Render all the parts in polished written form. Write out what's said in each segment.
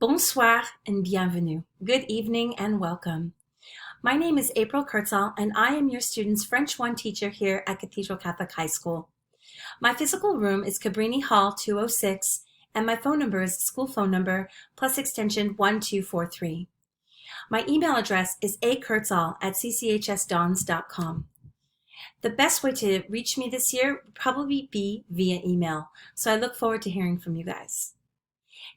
Bonsoir and bienvenue. Good evening and welcome. My name is April Kurtzall and I am your student's French 1 teacher here at Cathedral Catholic High School. My physical room is Cabrini Hall 206 and my phone number is school phone number plus extension 1243. My email address is akurtzall@cchsdons.com. The best way to reach me this year would probably be via email, so I look forward to hearing from you guys.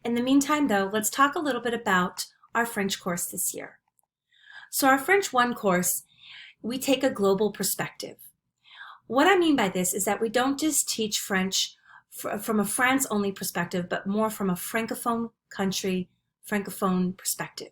In the meantime, though, let's talk a little bit about our French course this year. So our French 1 course, we take a global perspective. What I mean by this is that we don't just teach French from a France-only perspective, but more from a Francophone country, Francophone perspective.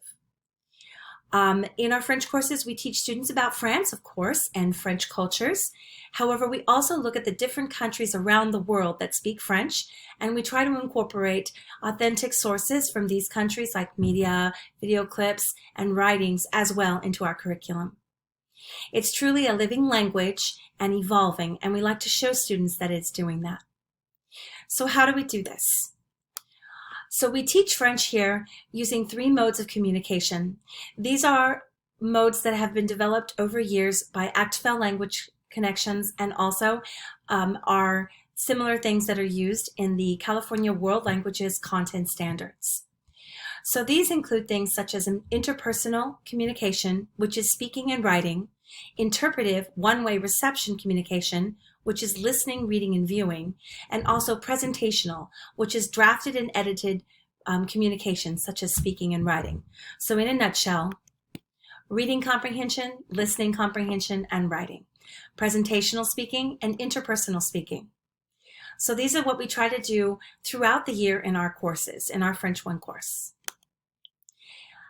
In our French courses, we teach students about France, of course, and French cultures. However, we also look at the different countries around the world that speak French, and we try to incorporate authentic sources from these countries like media, video clips, and writings as well into our curriculum. It's truly a living language and evolving, and we like to show students that it's doing that. So how do we do this? So we teach French here using 3 modes of communication. These are modes that have been developed over years by ActFL Language Connections and also are similar things that are used in the California World Languages Content Standards. So these include things such as an interpersonal communication, which is speaking and writing, interpretive one-way reception communication, which is listening, reading, and viewing, and also presentational, which is drafted and edited communication, such as speaking and writing. So in a nutshell, reading comprehension, listening comprehension, and writing. Presentational speaking and interpersonal speaking. So these are what we try to do throughout the year in our courses, in our French 1 course.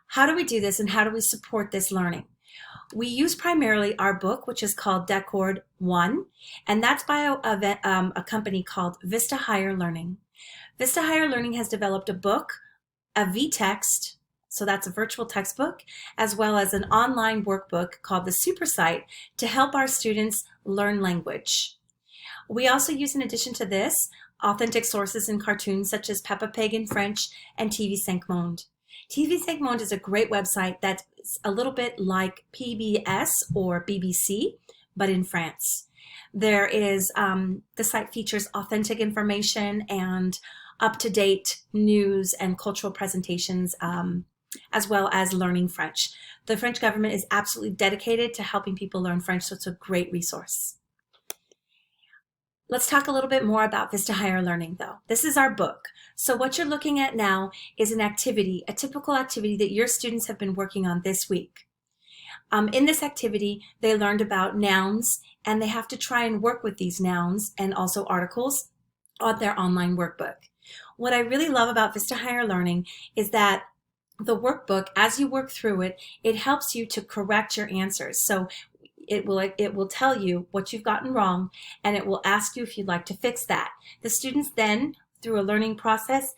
How do we do this and how do we support this learning? We use primarily our book, which is called Decord 1, and that's by a company called Vista Higher Learning. Vista Higher Learning has developed a book, a vText, so that's a virtual textbook, as well as an online workbook called the Supersite to help our students learn language. We also use, in addition to this, authentic sources and cartoons such as Peppa Pig in French and TV5 Monde. TV5 Monde is a great website that's a little bit like PBS or BBC, but in France. There is, the site features authentic information and up-to-date news and cultural presentations, as well as learning French. The French government is absolutely dedicated to helping people learn French, so it's a great resource. Let's talk a little bit more about Vista Higher Learning, though. This is our book. So what you're looking at now is an activity, a typical activity that your students have been working on this week. In this activity, they learned about nouns, and they have to try and work with these nouns and also articles on their online workbook. What I really love about Vista Higher Learning is that the workbook, as you work through it, it helps you to correct your answers. So it will tell you what you've gotten wrong, and it will ask you if you'd like to fix that. The students then, through a learning process,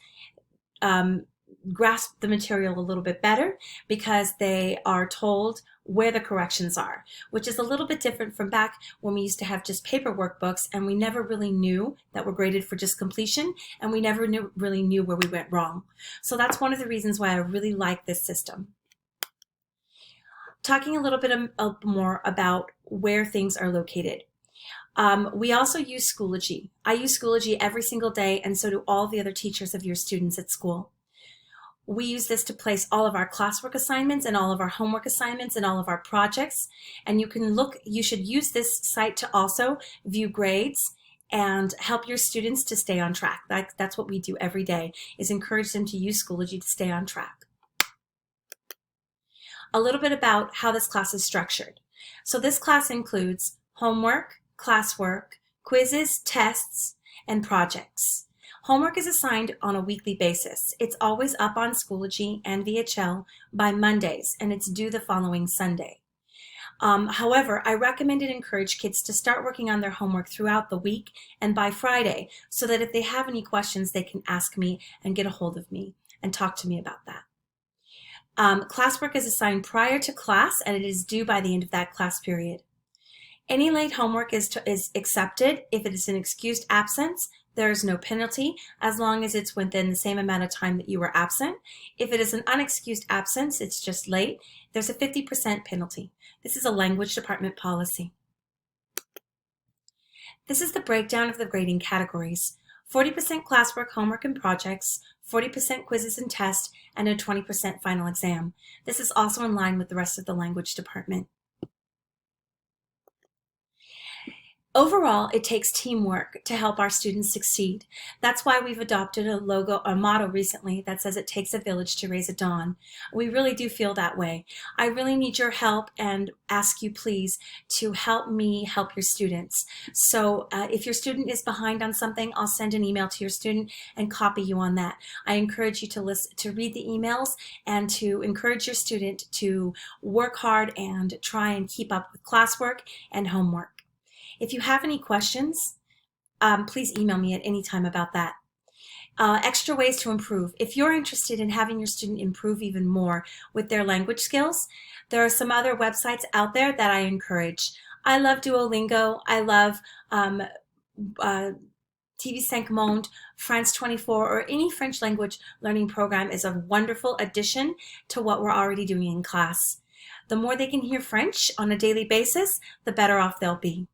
grasp the material a little bit better because they are told where the corrections are, which is a little bit different from back when we used to have just paper workbooks and we never really knew that were graded for just completion, and we never really knew where we went wrong. So that's one of the reasons why I really like this system. Talking a little bit more about where things are located. We also use Schoology. I use Schoology every single day, and so do all the other teachers of your students at school. We use this to place all of our classwork assignments and all of our homework assignments and all of our projects. And you should use this site to also view grades and help your students to stay on track. That's what we do every day, is encourage them to use Schoology to stay on track. A little bit about how this class is structured. So this class includes homework, classwork, quizzes, tests, and projects. Homework is assigned on a weekly basis. It's always up on Schoology and VHL by Mondays, and it's due the following Sunday. However, I recommend and encourage kids to start working on their homework throughout the week and by Friday, so that if they have any questions, they can ask me and get a hold of me and talk to me about that. Classwork is assigned prior to class, and it is due by the end of that class period. Any late homework is accepted. If it is an excused absence, There's no penalty as long as it's within the same amount of time that you were absent. If it is an unexcused absence, it's just late, there's a 50% penalty. This is a language department policy. This is the breakdown of the grading categories. 40% classwork, homework, and projects, 40% quizzes and tests, and a 20% final exam. This is also in line with the rest of the language department. Overall, it takes teamwork to help our students succeed. That's why we've adopted a motto recently that says it takes a village to raise a Don. We really do feel that way. I really need your help and ask you please to help me help your students. So if your student is behind on something, I'll send an email to your student and copy you on that. I encourage you to read the emails and to encourage your student to work hard and try and keep up with classwork and homework. If you have any questions, please email me at any time about that. Extra ways to improve. If you're interested in having your student improve even more with their language skills, there are some other websites out there that I encourage. I love Duolingo. I love TV5 Monde, France 24, or any French language learning program is a wonderful addition to what we're already doing in class. The more they can hear French on a daily basis, the better off they'll be.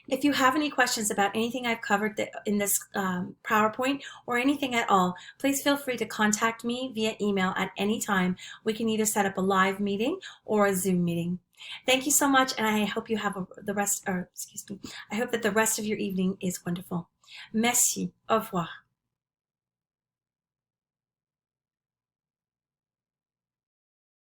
If you have any questions about anything I've covered in this PowerPoint or anything at all, please feel free to contact me via email at any time. We can either set up a live meeting or a Zoom meeting. Thank you so much, and I hope you have I hope that the rest of your evening is wonderful. Merci. Au revoir.